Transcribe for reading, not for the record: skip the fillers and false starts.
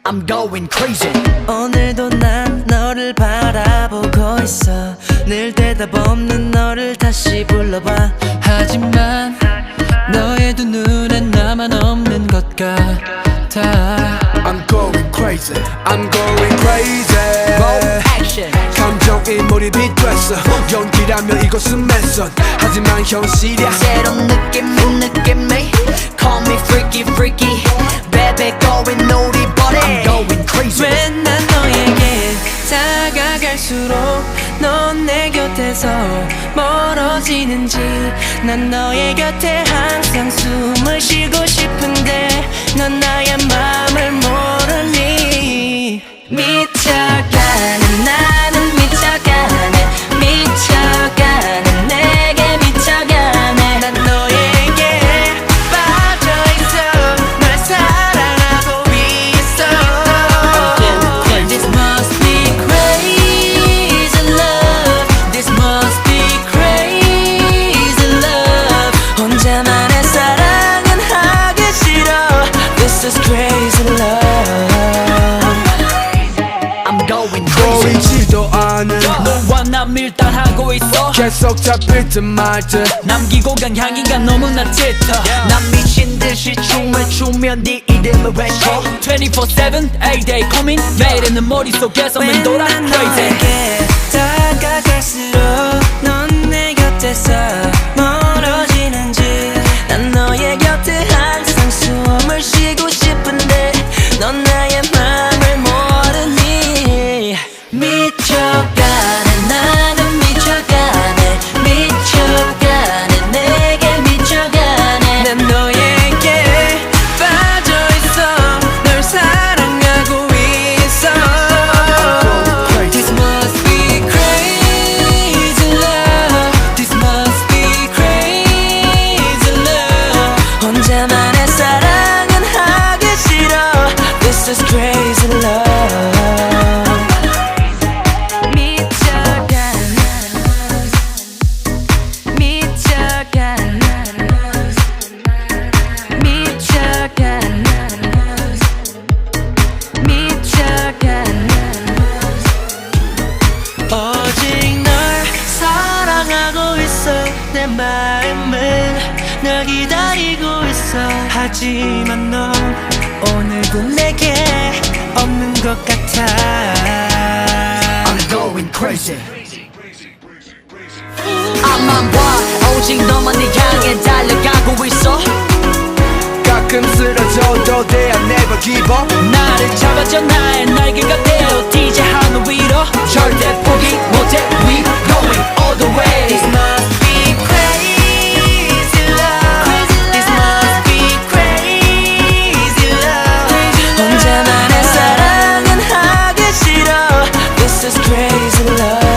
I'm going crazy. 오늘도 난 너를 바라보고 있어. 늘 대답 없는 너를 다시 불러봐. 하지만 너의 두 눈엔 나만 없는 것 같아. I'm going crazy. I'm going crazy. Roll action. 감정이 몰입이 됐어. 연기라면 이것은 맨선. 하지만 현실이야. 새로운 느낌이 Call me freaky freaky Baby going naughty buddy I'm going crazy. 왜 난 너에게 다가갈수록 넌 내 곁에서 멀어지는지. 난 너의 곁에 항상 숨을 쉬고 싶은데 넌 나의 맘을 모르니. 미쳐가는 나는 미쳐가네. 미쳐가는 내게 미쳐가네. 난 너에게 빠져있어. 널 사랑하고 있어. This must be crazy love. This must be crazy love. 혼자만의 사랑은 하기 싫어. This is crazy love. I'm going crazy. 보이지도 않은 너와 난 밀당하고 있어. 계속 잡힐 듯 말 듯. 남기고 간 향기가 너무나 짙어. 난 미친 듯이 춤을 추며 네 이름을 외쳐 24/7 A-Day coming. 매일은 내 머릿속에서 맴돌아 난 crazy. 너에게 다가갈수록 넌 내 곁에서 멀어지는지. 난 너의 곁에 항상 숨을 쉬고 싶은데 넌 나의 맘을 모르니. 미쳐가네 나는 미쳐가네. 미쳐가네 내게 미쳐가네. 난 너에게 빠져있어. 널 사랑하고 있어. This must be crazy love. This must be crazy love. 혼자만의 사랑은 하기 싫어. This is crazy love. 오직 널 사랑하고 있어. 내 마음은 널 기다리고 있어. 하지만 넌 오늘도 내게 없는 것 같아. I'm going crazy. 앞만 봐 오직 너만 내 향해 달려가고 있어. 가끔 쓰러져도 they are never give up. 나를 잡아줘 나의 날개가 되어 DJ 하늘 위로. 절대 포기 못해 We going all the way. This must be crazy love. This must be crazy love. 혼자만의 사랑은 하기 싫어. This is crazy love.